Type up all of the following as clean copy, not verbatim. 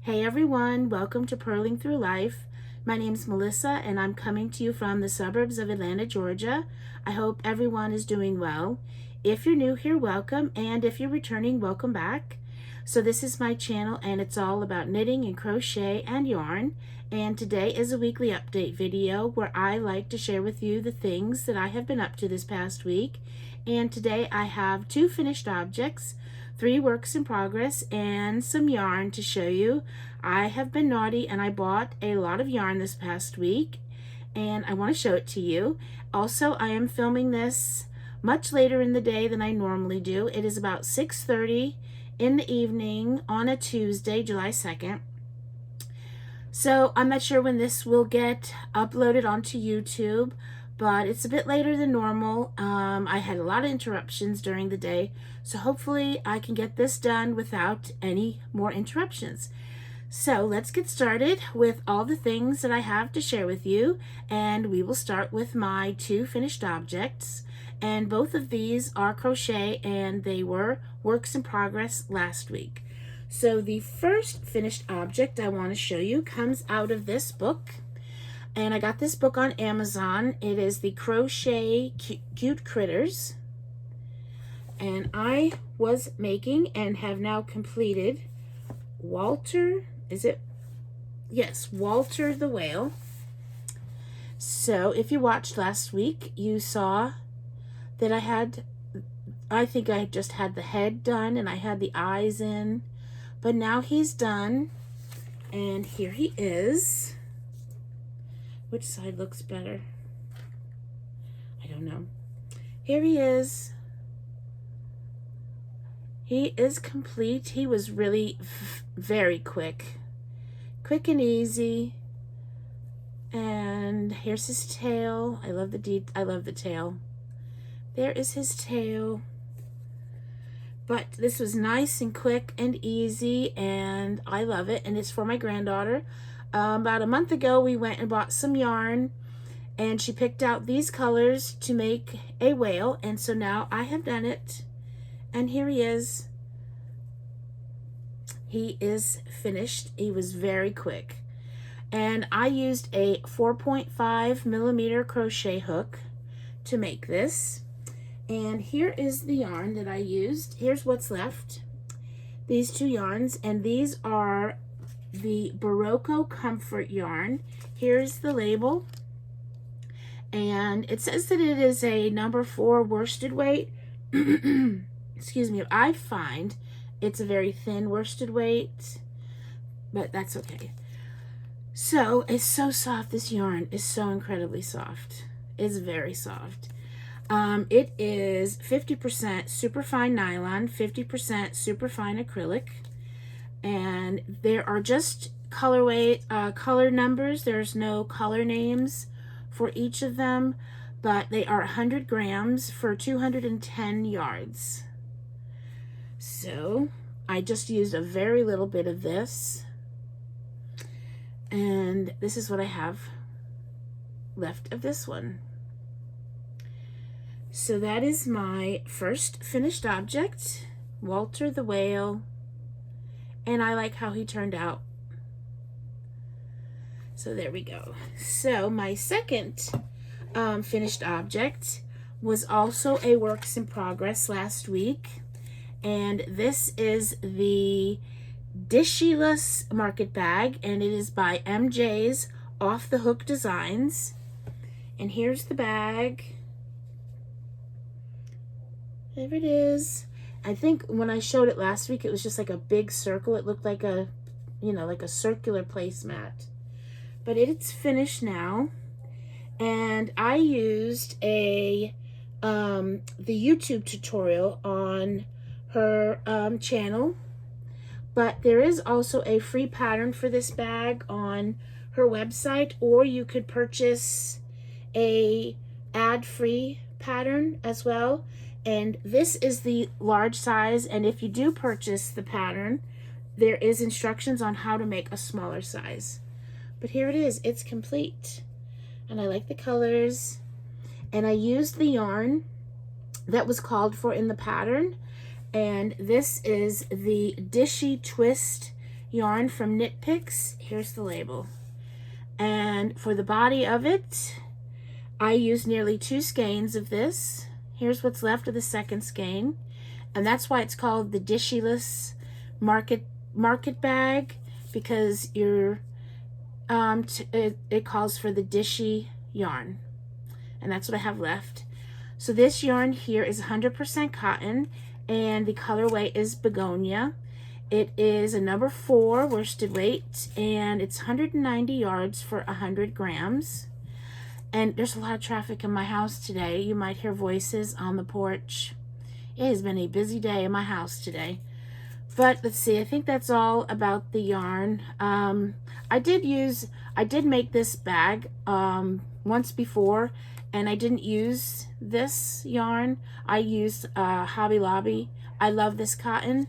Hey everyone, welcome to Purling Through Life. My name's Melissa and I'm coming to you from the suburbs of Atlanta, Georgia. I hope everyone is doing well. If you're new here, welcome, and if you're returning, welcome back. So this is my channel and it's all about knitting and crochet and yarn. And today is a weekly update video where I like to share with you the things that I have been up to this past week. And today I have 2 finished objects, 3 works in progress, and some yarn to show you. I have been naughty and I bought a lot of yarn this past week and I want to show it to you. Also, I am filming this much later in the day than I normally do. It is about 6:30 in the evening on a Tuesday, July 2nd. So I'm not sure when this will get uploaded onto YouTube, but it's a bit later than normal. I had a lot of interruptions during the day, so hopefully I can get this done without any more interruptions. So let's get started with all the things that I have to share with you, and we will start with my 2 finished objects. And both of these are crochet and they were works in progress last week. So the first finished object I want to show you comes out of this book. And I got this book on Amazon. It is the Crochet Cute Critters. And I was making and have now completed Walter, is it? Yes, Walter the Whale. So if you watched last week, you saw that I think I just had the head done and I had the eyes in. But now he's done. And here he is. Which side looks better? I don't know. Here he is. He is complete. He was really very quick. Quick and easy. And here's his tail. I love the tail. There is his tail. But this was nice and quick and easy, and I love it. And it's for my granddaughter. About a month ago, we went and bought some yarn, and she picked out these colors to make a whale. And so now I have done it, and here he is. He is finished. He was very quick. And I used a 4.5 millimeter crochet hook to make this. And here is the yarn that I used. Here's what's left. These 2 yarns, and these are the Barocco Comfort yarn. Here's the label. And it says that it is a number 4 worsted weight. Excuse me. I find it's a very thin worsted weight, but that's okay. So it's so soft. This yarn is so incredibly soft. It's very soft. It is 50% superfine nylon, 50% superfine acrylic, and there are just color numbers. There's no color names for each of them, but they are 100 grams for 210 yards. So I just used a very little bit of this, and this is what I have left of this one. So that is my first finished object, Walter the Whale, and I like how he turned out. So there we go. So my second finished object was also a works in progress last week, and this is the Dishcloth market bag, and it is by MJ's Off the Hook Designs. And here's the bag. There it is. I think when I showed it last week, it was just like a big circle. It looked like a, like a circular placemat. But it's finished now. And I used the YouTube tutorial on her channel. But there is also a free pattern for this bag on her website, or you could purchase a ad-free pattern as well. And this is the large size, and if you do purchase the pattern, there is instructions on how to make a smaller size. But here it is. It's complete. And I like the colors. And I used the yarn that was called for in the pattern. And this is the Dishy Twist yarn from Knit Picks. Here's the label. And for the body of it, I used nearly 2 skeins of this. Here's what's left of the second skein. And that's why it's called the Dishyless Market Bag, because you're it calls for the dishy yarn, and that's what I have left. So this yarn here is 100% cotton, and the colorway is Begonia. It is a number 4 worsted weight, and it's 190 yards for 100 grams. And there's a lot of traffic in my house today. You might hear voices on the porch. It has been a busy day in my house today. But let's see, I think that's all about the yarn. I did make this bag once before, and I didn't use this yarn. I used Hobby Lobby. I love this cotton.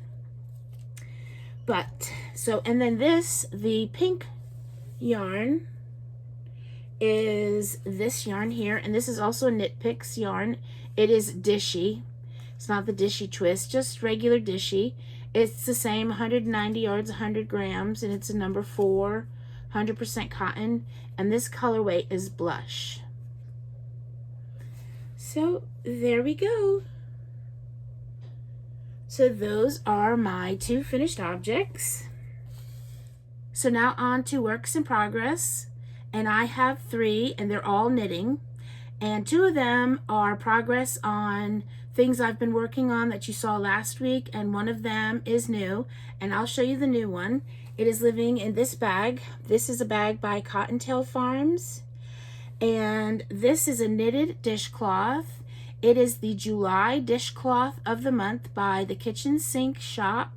But, so, and then this, the pink yarn, is this yarn here, and this is also Knit Picks yarn. It is dishy. It's not the dishy twist, just regular dishy. It's the same, 190 yards, 100 grams, and it's a number 4, 100% cotton, and this colorway is blush. So there we go. So those are my 2 finished objects. So now on to works in progress, and I have 3, and they're all knitting, and 2 of them are progress on things I've been working on that you saw last week, and one of them is new, and I'll show you the new one. It is living in this bag. This is a bag by Cottontail Farms, and this is a knitted dishcloth. It is the July dishcloth of the month by the Kitchen Sink Shop.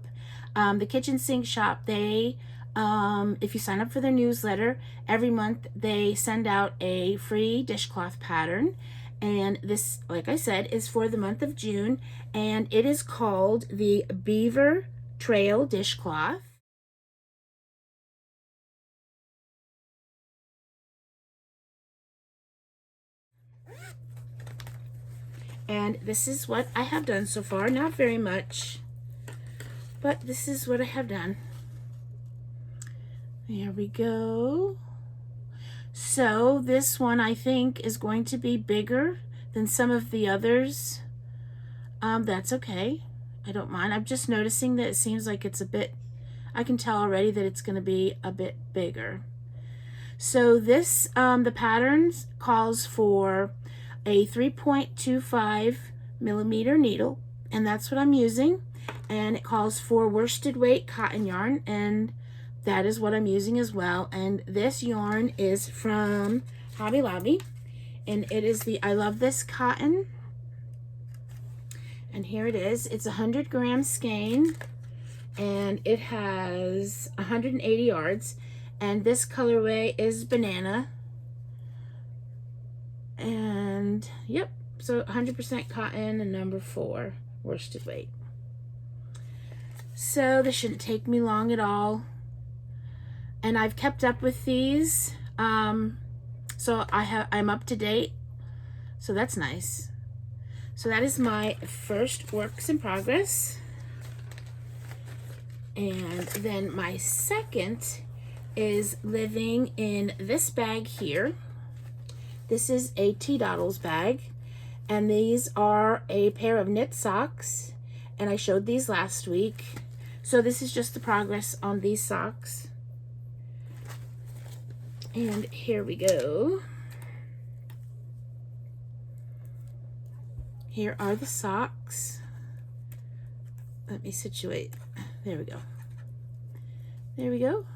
The Kitchen Sink Shop, they if you sign up for their newsletter, every month they send out a free dishcloth pattern. And this, like I said, is for the month of June, and it is called the Beaver Trail Dishcloth. And this is what I have done so far. Not very much, but this is what I have done. There we go. So this one I think is going to be bigger than some of the others. That's okay. I don't mind. I'm just noticing that it seems like it's a bit, I can tell already that it's going to be a bit bigger. So this, the patterns calls for a 3.25 millimeter needle, and that's what I'm using. And it calls for worsted weight cotton yarn, and that is what I'm using as well. And this yarn is from Hobby Lobby, and it is the I Love This Cotton. And here it is. It's a 100 gram skein, and it has 180 yards. And this colorway is banana. And yep, so 100% cotton and number 4 worsted weight. So this shouldn't take me long at all. And I've kept up with these, so I'm up to date, so that's nice. So that is my first works in progress, and then my second is living in this bag here. This is a T-Doddles bag, and these are a pair of knit socks, and I showed these last week. So this is just the progress on these socks. And here we go. Here are the socks. Let me situate. There we go. There we go.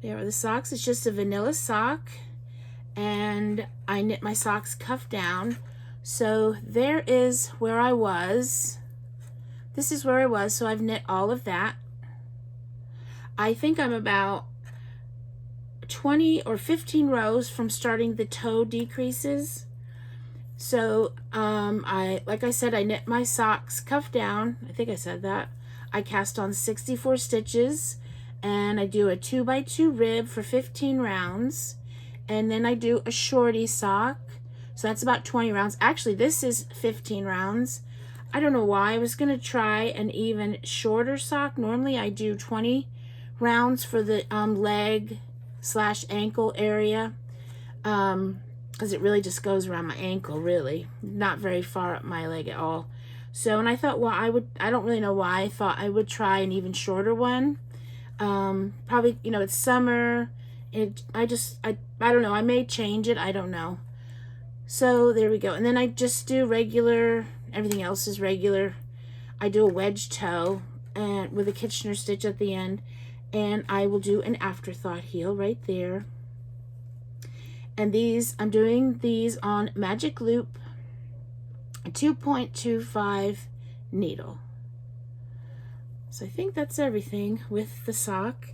There are the socks. It's just a vanilla sock, and I knit my socks cuff down. So there is where I was. This is where I was, so I've knit all of that. I think I'm about 20 or 15 rows from starting the toe decreases. So like I said, I knit my socks cuff down. I think I said that. I cast on 64 stitches, and I do a 2x2 rib for 15 rounds, and then I do a shorty sock, so that's about 20 rounds. Actually, this is 15 rounds. I don't know why. I was going to try an even shorter sock. Normally I do 20 rounds for the leg / ankle area, because it really just goes around my ankle, really. Not very far up my leg at all. So, and I thought, well, I don't really know why I thought I would try an even shorter one. Probably, you know, it's summer. I don't know. I may change it. I don't know. So there we go. And then I just do regular, everything else is regular. I do a wedge toe and with a Kitchener stitch at the end. And I will do an afterthought heel right there. And these, I'm doing these on Magic Loop, a 2.25 needle. So I think that's everything with the sock.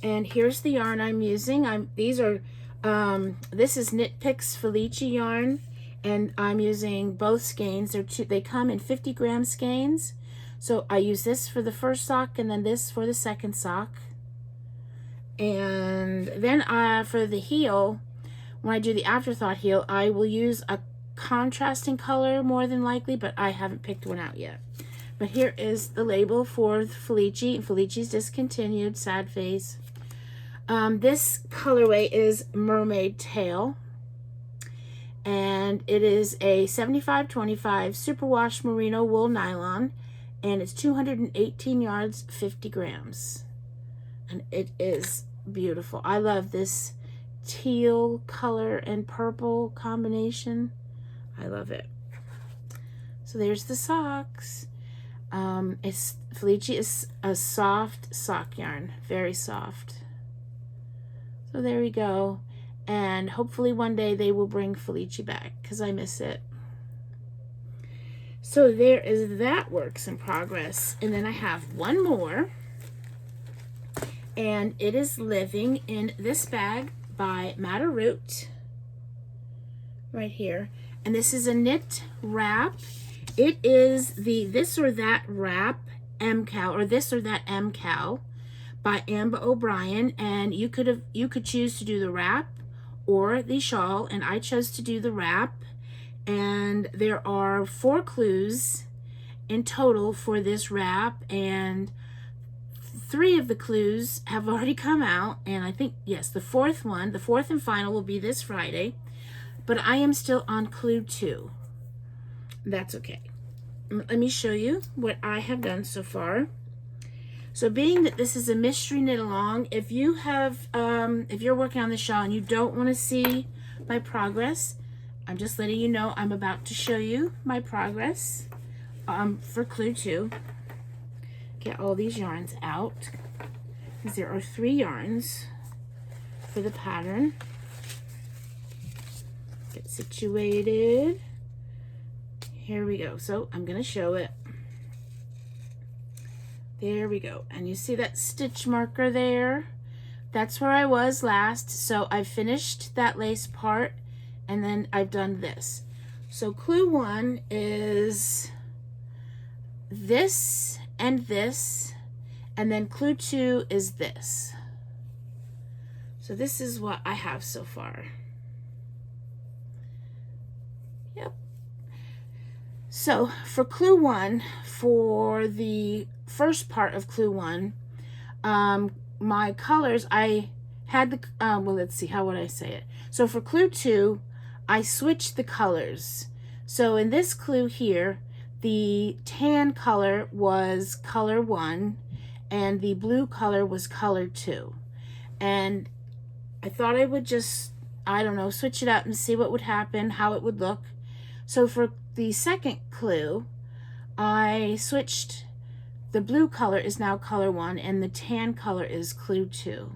And here's the yarn I'm using. This is Knit Picks Felici yarn, and I'm using both skeins. They come in 50 gram skeins. So I use this for the first sock and then this for the second sock. And then for the heel, when I do the afterthought heel, I will use a contrasting color more than likely, but I haven't picked one out yet. But here is the label for Felici. Felici's discontinued, sad face. This colorway is Mermaid Tail, and it is a 75/25 superwash merino wool nylon, and it's 218 yards, 50 grams. And it is beautiful. I love this teal color and purple combination. I love it. So there's the socks. Felici is a soft sock yarn, very soft. So there we go. And hopefully one day they will bring Felici back because I miss it. So there is that works in progress. And then I have one more. And it is Living in this bag by Malabrigo right here. And this is a knit wrap. It is the This or That Wrap MKAL, or This or That MKAL by Ambah O'Brien. And you could choose to do the wrap or the shawl, and I chose to do the wrap. And there are 4 clues in total for this wrap, and 3 of the clues have already come out, and I think, yes, the 4th one, the 4th and final, will be this Friday, but I am still on clue 2. That's okay. Let me show you what I have done so far. So being that this is a mystery knit along, if you have, if you're working on the shawl and you don't want to see my progress, I'm just letting you know I'm about to show you my progress for clue 2. Get all these yarns out, because there are 3 yarns for the pattern. Get situated. Here we go. So I'm going to show it. There we go. And you see that stitch marker there? That's where I was last. So I finished that lace part, and then I've done this. So clue 1 is this and this, and then clue 2 is this. So this is what I have so far. Yep. So for clue 1, for the first part of clue 1, my colors, I had the, well, let's see, how would I say it? So for clue 2, I switched the colors. So in this clue here, the tan color was color 1, and the blue color was color 2. And I thought I would just, I don't know, switch it up and see what would happen, how it would look. So for the second clue, I switched, the blue color is now color 1, and the tan color is clue 2.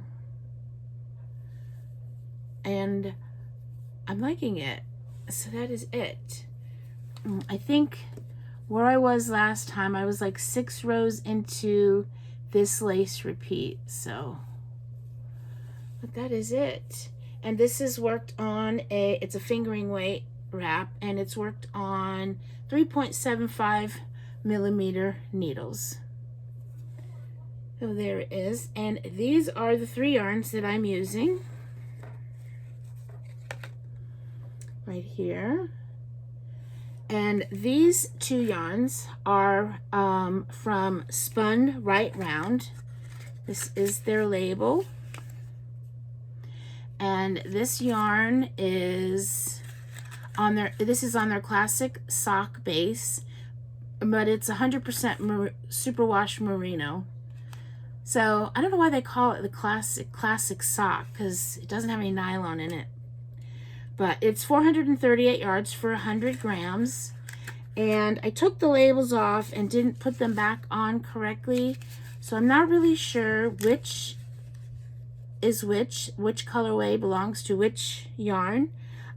And I'm liking it. So that is it. I think where I was last time, I was like 6 rows into this lace repeat. So, but that is it. And this is worked on it's a fingering weight wrap, and it's worked on 3.75 millimeter needles. So there it is. And these are the 3 yarns that I'm using. Right here. And these two yarns are from Spun Right Round. This is their label. And this yarn is on their, this is on their classic sock base, but it's 100% superwash merino. So I don't know why they call it the classic sock, because it doesn't have any nylon in it. But it's 438 yards for 100 grams. And I took the labels off and didn't put them back on correctly. So I'm not really sure which is which colorway belongs to which yarn.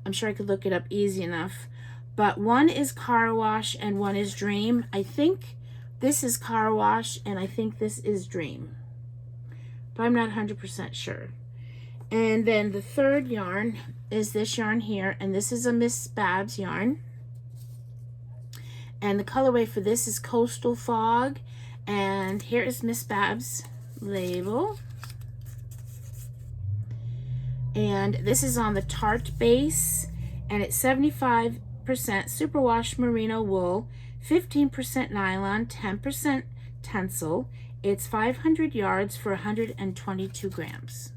I'm sure I could look it up easy enough. But one is Car Wash and one is Dream. I think this is Car Wash and I think this is Dream. But I'm not 100% sure. And then the third yarn is this yarn here, and this is a Miss Babs yarn. And the colorway for this is Coastal Fog. And here is Miss Babs' label. And this is on the Tarte base, and it's 75% superwash merino wool, 15% nylon, 10% tencel. It's 500 yards for 122 grams.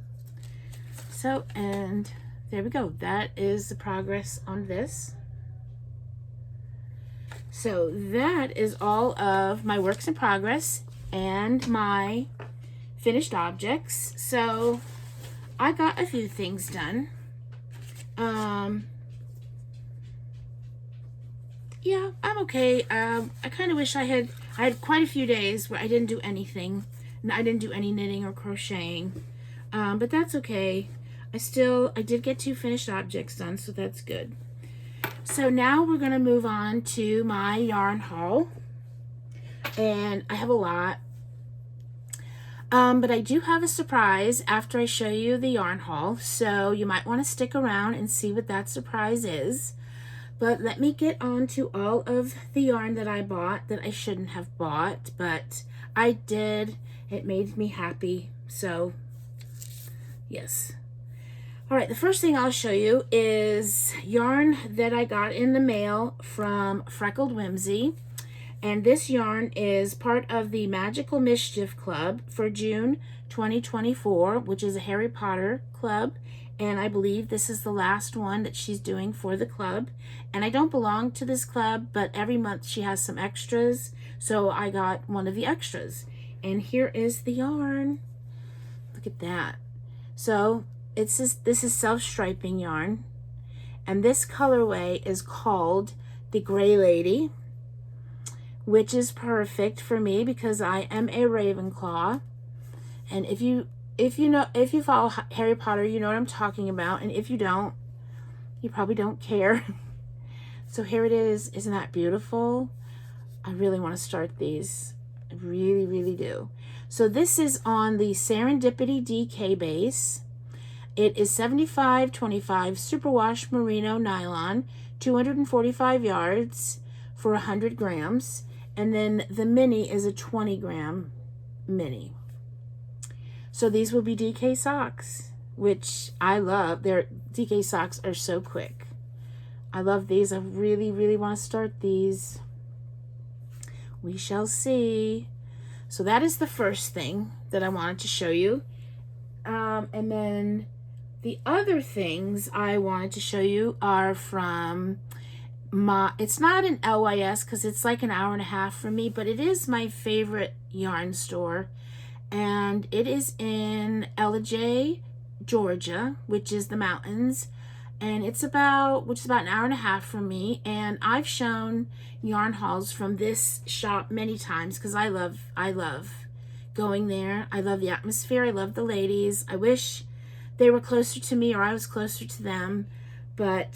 So, and there we go. That is the progress on this. So that is all of my works in progress and my finished objects. So I got a few things done. Yeah, I'm okay. I kind of wish I had quite a few days where I didn't do anything. And I didn't do any knitting or crocheting. But that's okay. I did get 2 finished objects done, so that's good. So now we're going to move on to my yarn haul. And I have a lot. But I do have a surprise after I show you the yarn haul. So you might want to stick around and see what that surprise is. But let me get on to all of the yarn that I bought that I shouldn't have bought. But I did. It made me happy. So, yes. All right, the first thing I'll show you is yarn that I got in the mail from Freckled Whimsy. And this yarn is part of the Magical Mischief Club for June 2024, which is a Harry Potter club. And I believe this is the last one that she's doing for the club. And I don't belong to this club, but every month she has some extras. So I got one of the extras. And here is the yarn. Look at that. So this is self-striping yarn, and this colorway is called the Gray Lady, which is perfect for me because I am a Ravenclaw. And if you follow Harry Potter, you know what I'm talking about, and if you don't, you probably don't care. So here it is. Isn't that beautiful? I really want to start these. I really, really do. So this is on the Serendipity DK base. It is 75-25 superwash merino nylon, 245 yards for 100 grams. And then the mini is a 20 gram mini. So these will be DK socks, which I love. Their DK socks are so quick. I love these. I really, really want to start these. We shall see. So that is the first thing that I wanted to show you. And then the other things I wanted to show you are from it's not an LYS because it's like an hour and a half from me, but it is my favorite yarn store. And it is in Ellijay, Georgia, which is the mountains. And it's about an hour and a half from me. And I've shown yarn hauls from this shop many times because I love going there. I love the atmosphere. I love the ladies. I wish they were closer to me or I was closer to them, but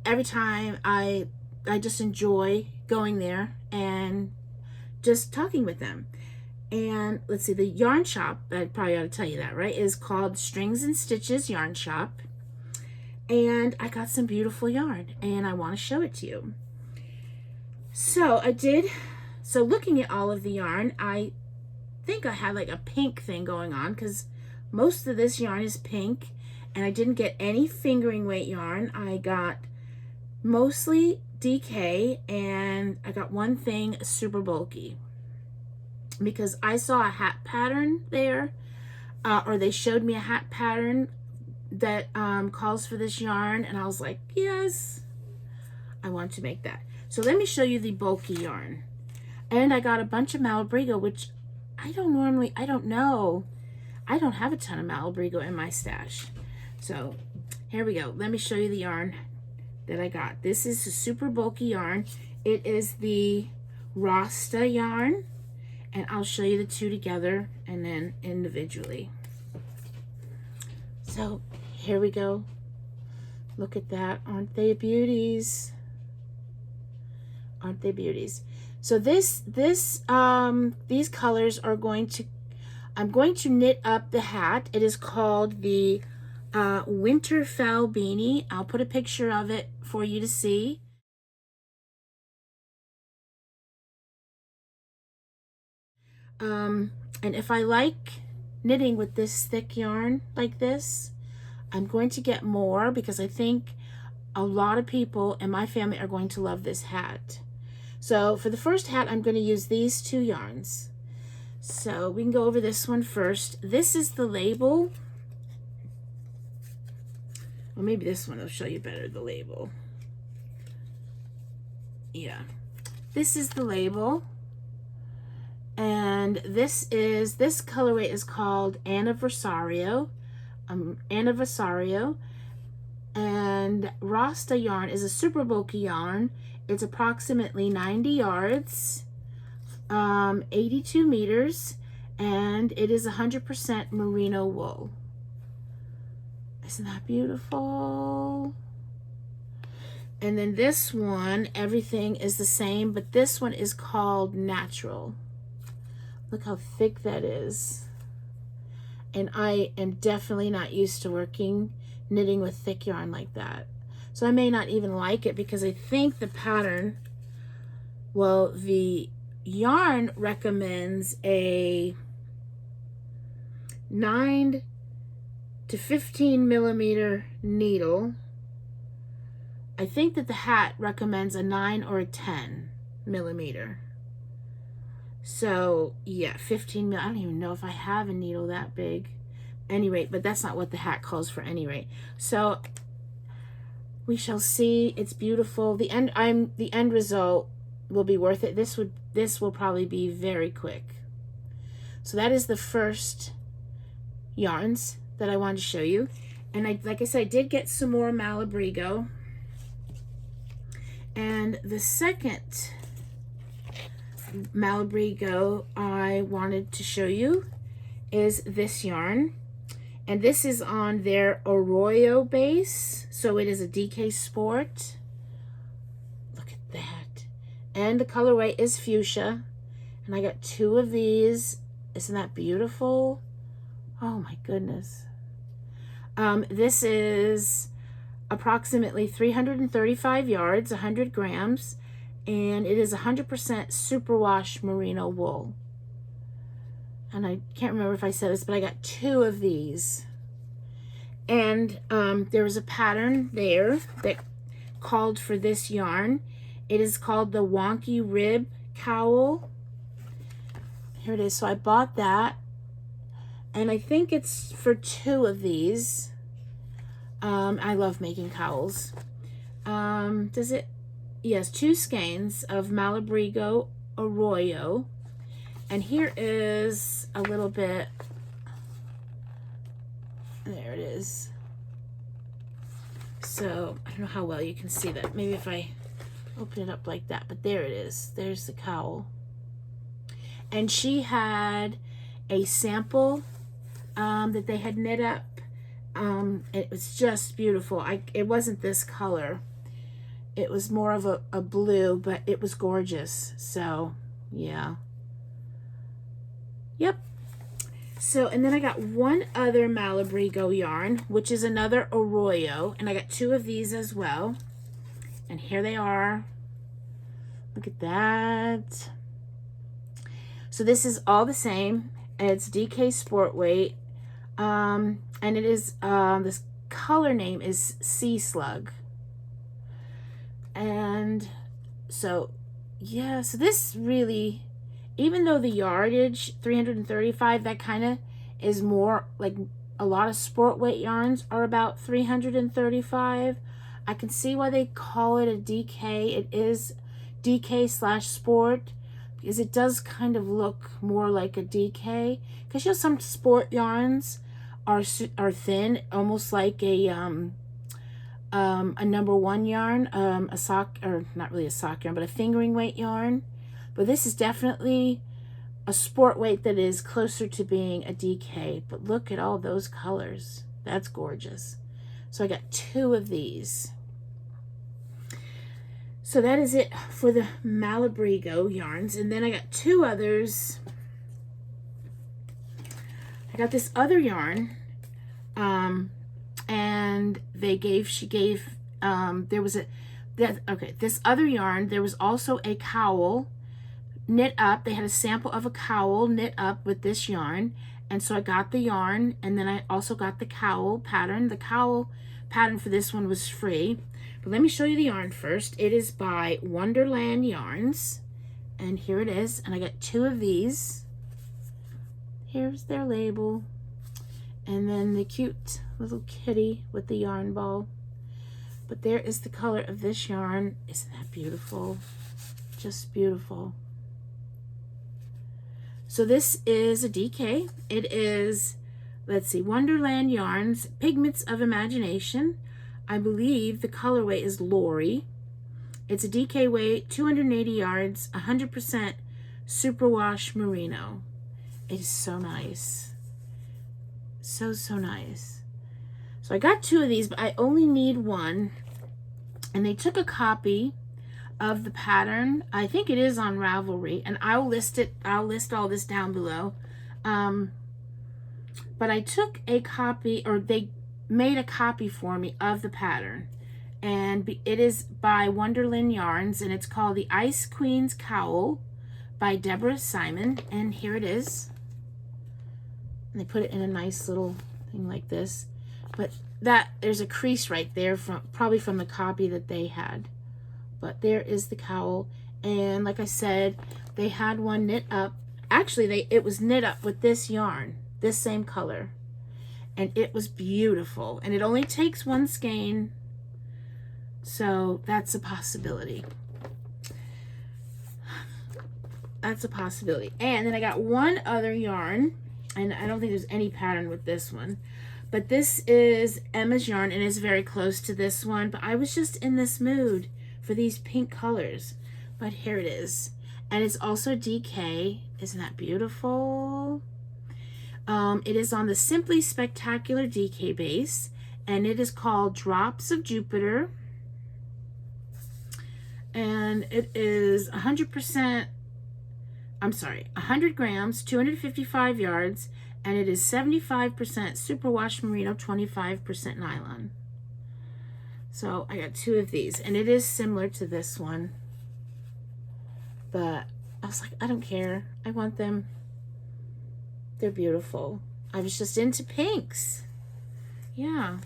every time I just enjoy going there and just talking with them. And let's see, the yarn shop, I probably ought to tell you that, right, is called Strings and Stitches Yarn Shop. And I got some beautiful yarn and I want to show it to you. So looking at all of the yarn, I think I had like a pink thing going on because most of this yarn is pink, and I didn't get any fingering weight yarn. I got mostly DK, and I got one thing super bulky because I saw a hat pattern there, or they showed me a hat pattern that calls for this yarn, and I was like, yes, I want to make that. So let me show you the bulky yarn. And I got a bunch of Malabrigo, which I don't know. I don't have a ton of Malabrigo in my stash. So here we go. Let me show you the yarn that I got. This is a super bulky yarn. It is the Rasta yarn, and I'll show you the two together and then individually. So here we go. Look at that. Aren't they beauties? Aren't they beauties? So these colors are I'm going to knit up the hat. It is called the Winterfell beanie. I'll put a picture of it for you to see. And if I like knitting with this thick yarn like this, I'm going to get more because I think a lot of people in my family are going to love this hat. So for the first hat, I'm going to use these two yarns. So we can go over this one first. This is the label. Or maybe this one will show you better the label. Yeah. This is the label. And this colorway is called Anniversario. Anniversario. And Rasta yarn is a super bulky yarn. It's approximately 90 yards, 82 meters, and it is 100% merino wool. Isn't that beautiful? And then this one, everything is the same, but this one is called Natural. Look how thick that is. And I am definitely not used to knitting with thick yarn like that. So I may not even like it because I think the pattern, well, the yarn recommends a 9 to 15 millimeter needle. I think that the hat recommends a 9 or a 10 millimeter. So yeah, 15 mil. I don't even know if I have a needle that big. Any rate, but that's not what the hat calls for any rate. So we shall see. It's beautiful. The end result will be worth it. This will probably be very quick. So that is the first yarns that I wanted to show you. And like I said, I did get some more Malabrigo. And the second Malabrigo I wanted to show you is this yarn. And this is on their Arroyo base. So it is a DK Sport. Look at that. And the colorway is fuchsia. And I got 2 of these. Isn't that beautiful? Oh my goodness. This is approximately 335 yards, 100 grams. And it is 100% superwash merino wool. And I can't remember if I said this, but I got 2 of these. And there was a pattern there that called for this yarn. It is called the Wonky Rib Cowl. Here it is. So I bought that. And I think it's for 2 of these. I love making cowls. Yes, 2 skeins of Malabrigo Arroyo. And here is a little bit, there it is. So I don't know how well you can see that. Maybe if I open it up like that, but there it is. There's the cowl. And she had a sample that they had knit up. It was just beautiful. It wasn't this color. It was more of a blue, but it was gorgeous. So yeah. Yep. So, and then I got one other Malabrigo yarn, which is another Arroyo, and I got 2 of these as well. And here they are. Look at that. So this is all the same. It's DK Sportweight. And it is, this color name is Sea Slug. And so, yeah, so this really, even though the yardage, 335, that kind of is more like a lot of sport weight yarns are about 335. I can see why they call it a DK. It is DK/sport because it does kind of look more like a DK. Because you know, some sport yarns are thin, almost like a number one yarn, a sock, or not really a sock yarn, but a fingering weight yarn. But this is definitely a sport weight that is closer to being a DK. But look at all those colors. That's gorgeous. So I got 2 of these. So that is it for the Malabrigo yarns. And then I got 2 others. I got this other yarn. And she gave, there was this other yarn, there was also a cowl knit up. They had a sample of a cowl knit up with this yarn. And so I got the yarn, and then I also got the cowl pattern. The cowl pattern for this one was free. But let me show you the yarn first. It is by Wonderland Yarns. And here it is. And I got 2 of these. Here's their label. And then the cute little kitty with the yarn ball. But there is the color of this yarn. Isn't that beautiful? Just beautiful. So this is a DK. It is, let's see, Wonderland Yarns, Pigments of Imagination. I believe the colorway is Lori. It's a DK weight, 280 yards, 100% superwash merino. It is so nice. So nice. So I got 2 of these, but I only need 1. And they took a copy of the pattern. I think it is on Ravelry, and I'll list all this down below. But I took a copy, or they made a copy for me of the pattern. And it is by Wonderland Yarns, and it's called the Ice Queen's Cowl by Deborah Simon. And here it is. And they put it in a nice little thing like this. But there's a crease right there, probably from the copy that they had. But there is the cowl. And like I said, they had one knit up. Actually, it was knit up with this yarn, this same color. And it was beautiful. And it only takes 1 skein. So that's a possibility. That's a possibility. And then I got 1 other yarn. And I don't think there's any pattern with this one. But this is Emma's yarn, and it's very close to this one. But I was just in this mood for these pink colors. But here it is. And it's also DK. Isn't that beautiful? It is on the Simply Spectacular DK base. And it is called Drops of Jupiter. And it is 100%, 100 grams, 255 yards. And it is 75% superwash merino, 25% nylon. So I got 2 of these. And it is similar to this one. But I was like, I don't care. I want them. They're beautiful. I was just into pinks. Yeah.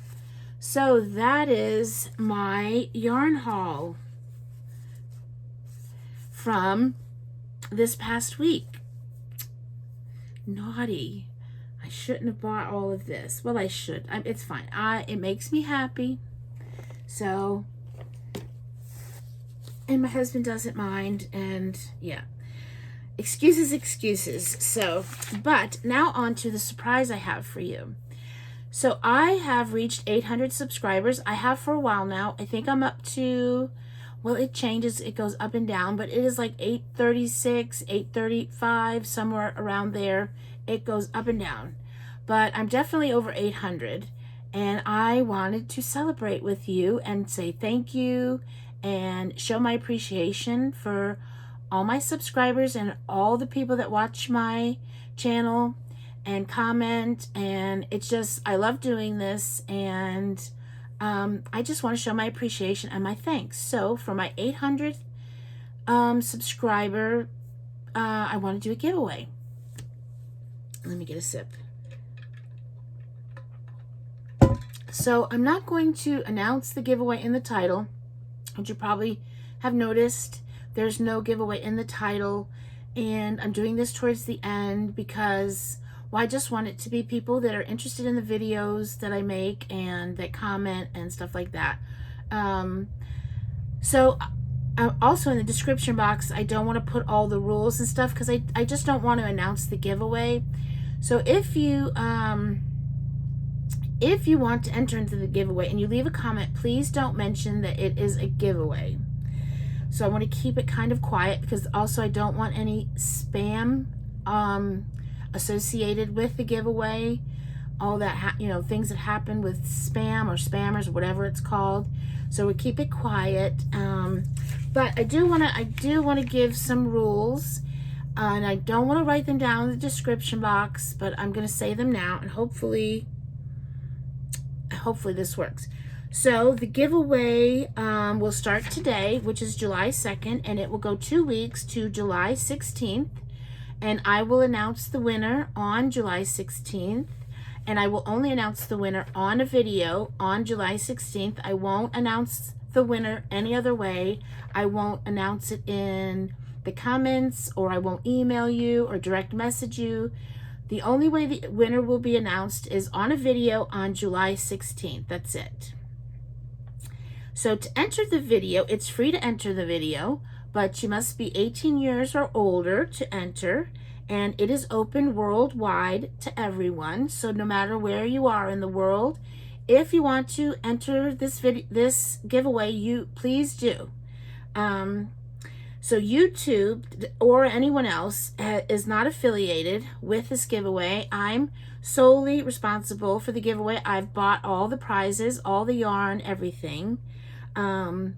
So that is my yarn haul from this past week. Naughty. I shouldn't have bought all of this. Well, I should. It's fine. It makes me happy. So, and my husband doesn't mind. And yeah. Excuses. So, but now on to the surprise I have for you. So I have reached 800 subscribers. I have for a while now. I think I'm up to, well, it changes. It goes up and down, but it is like 836, 835, somewhere around there. It goes up and down. But I'm definitely over 800. And I wanted to celebrate with you and say thank you and show my appreciation for all my subscribers and all the people that watch my channel and comment. And it's just, I love doing this, and I just want to show my appreciation and my thanks. So for my 800th subscriber, I want to do a giveaway. Let me get a sip. So I'm not going to announce the giveaway in the title. which you probably have noticed. There's no giveaway in the title, and I'm doing this towards the end because, well, I just want it to be people that are interested in the videos that I make and that comment and stuff like that. So also in the description box, I don't want to put all the rules and stuff because I just don't want to announce the giveaway. So if you want to enter into the giveaway and you leave a comment, please don't mention that it is a giveaway. So I want to keep it kind of quiet because also I don't want any spam associated with the giveaway. All that, things that happen with spam or spammers, whatever it's called. So we keep it quiet. But I do want to give some rules, and I don't want to write them down in the description box, but I'm going to say them now, and hopefully this works. So the giveaway will start today, which is July 2nd, and it will go 2 weeks to July 16th. And I will announce the winner on July 16th. And I will only announce the winner on a video on July 16th. I won't announce the winner any other way. I won't announce it in the comments, or I won't email you or direct message you. The only way the winner will be announced is on a video on July 16th. That's it. So to enter the video, it's free to enter the video, but you must be 18 years or older to enter, and it is open worldwide to everyone. So no matter where you are in the world, if you want to enter this giveaway, you please do. So YouTube or anyone else is not affiliated with this giveaway. I'm solely responsible for the giveaway. I've bought all the prizes, all the yarn, everything. To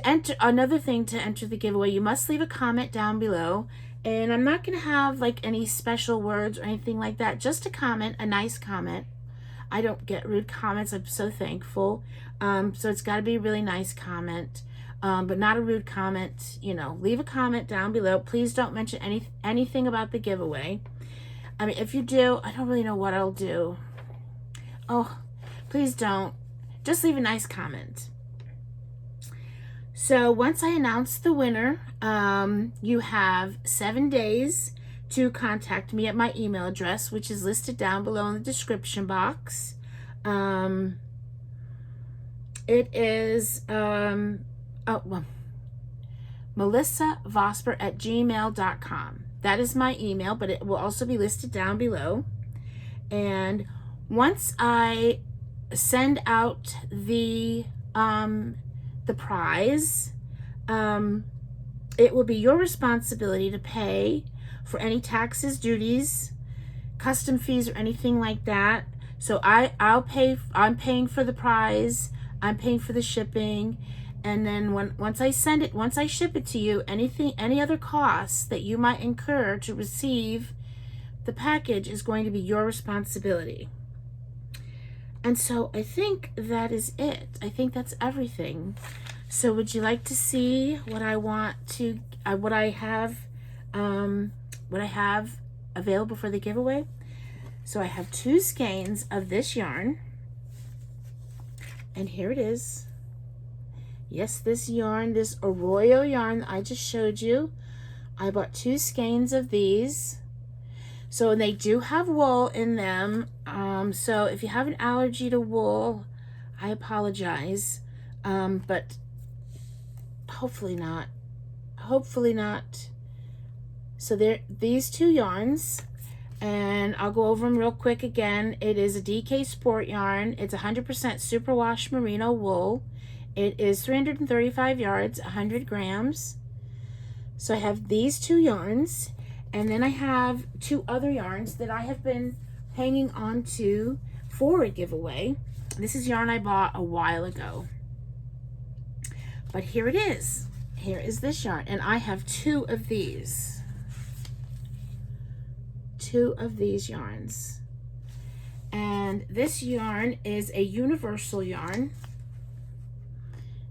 enter, another thing to enter the giveaway, you must leave a comment down below. And I'm not going to have like any special words or anything like that. Just a comment, a nice comment. I don't get rude comments. I'm so thankful. So it's got to be a really nice comment. But not a rude comment. Leave a comment down below. Please don't mention anything about the giveaway. I mean, if you do, I don't really know what I'll do. Oh, please don't. Just leave a nice comment. So once I announce the winner, you have 7 days to contact me at my email address, which is listed down below in the description box. It is melissavosper@gmail.com. That is my email, but it will also be listed down below. And once I send out the prize, it will be your responsibility to pay for any taxes, duties, custom fees, or anything like that. So I'm paying for the prize, I'm paying for the shipping, and then once I ship it to you, any other costs that you might incur to receive the package is going to be your responsibility. And so I think that is it. I think that's everything. So would you like to see what I have available for the giveaway? So I have 2 skeins of this yarn, and here it is. Yes, this yarn, this Arroyo yarn I just showed you. I bought 2 skeins of these. So they do have wool in them. So if you have an allergy to wool, I apologize. But hopefully not. Hopefully not. So these 2 yarns, and I'll go over them real quick again. It is a DK Sport yarn. It's 100% superwash merino wool. It is 335 yards, 100 grams. So I have these 2 yarns. And then I have 2 other yarns that I have been hanging on to for a giveaway. This is yarn I bought a while ago. But here it is. Here is this yarn. And I have 2 of these. 2 of these yarns. And this yarn is a universal yarn.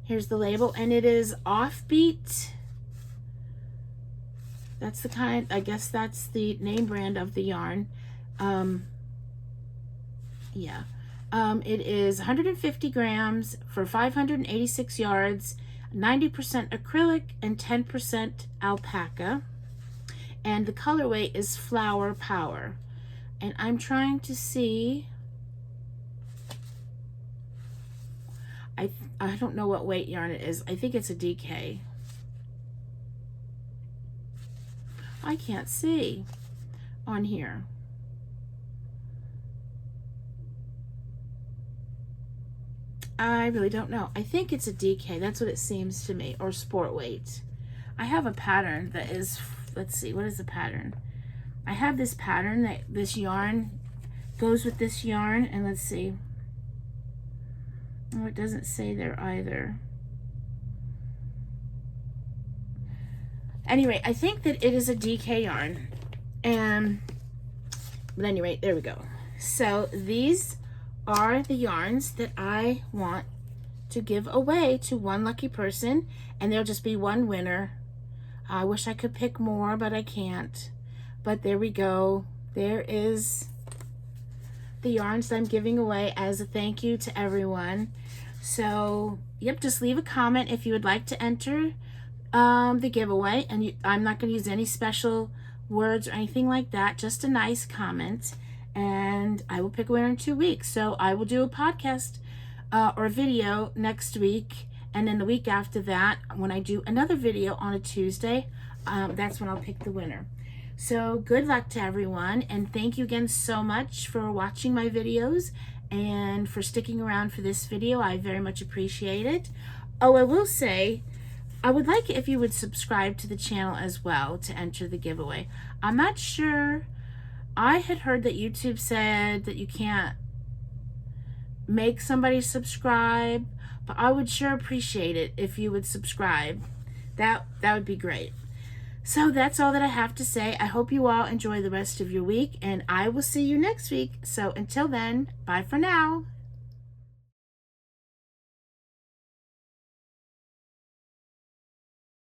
Here's the label. And it is Offbeat. That's the kind, I guess that's the name brand of the yarn. It is 150 grams for 586 yards. 90% acrylic and 10% alpaca. And the colorway is Flower Power. And I'm trying to see, I don't know what weight yarn it is. I think it's a DK. I can't see on here. I really don't know. I think it's a DK. That's what it seems to me, or Sportweight. I have a pattern that is, let's see, what is the pattern? I have this pattern that this yarn goes with this yarn, and let's see. Oh, it doesn't say there either. Anyway, I think that it is a DK yarn. But anyway, there we go. So these are the yarns that I want to give away to one lucky person, and there'll just be one winner. I wish I could pick more, but I can't. But there we go. There is the yarns that I'm giving away as a thank you to everyone. So, yep, just leave a comment if you would like to enter the giveaway. And I'm not going to use any special words or anything like that. Just a nice comment. And I will pick a winner in 2 weeks. So I will do a podcast or video next week. And then the week after that, when I do another video on a Tuesday, that's when I'll pick the winner. So good luck to everyone, and thank you again so much for watching my videos and for sticking around for this video. I very much appreciate it. Oh, I will say, I would like it if you would subscribe to the channel as well to enter the giveaway. I'm not sure. I had heard that YouTube said that you can't make somebody subscribe, but I would sure appreciate it if you would subscribe. That would be great. So that's all that I have to say. I hope you all enjoy the rest of your week, and I will see you next week. So until then, bye for now.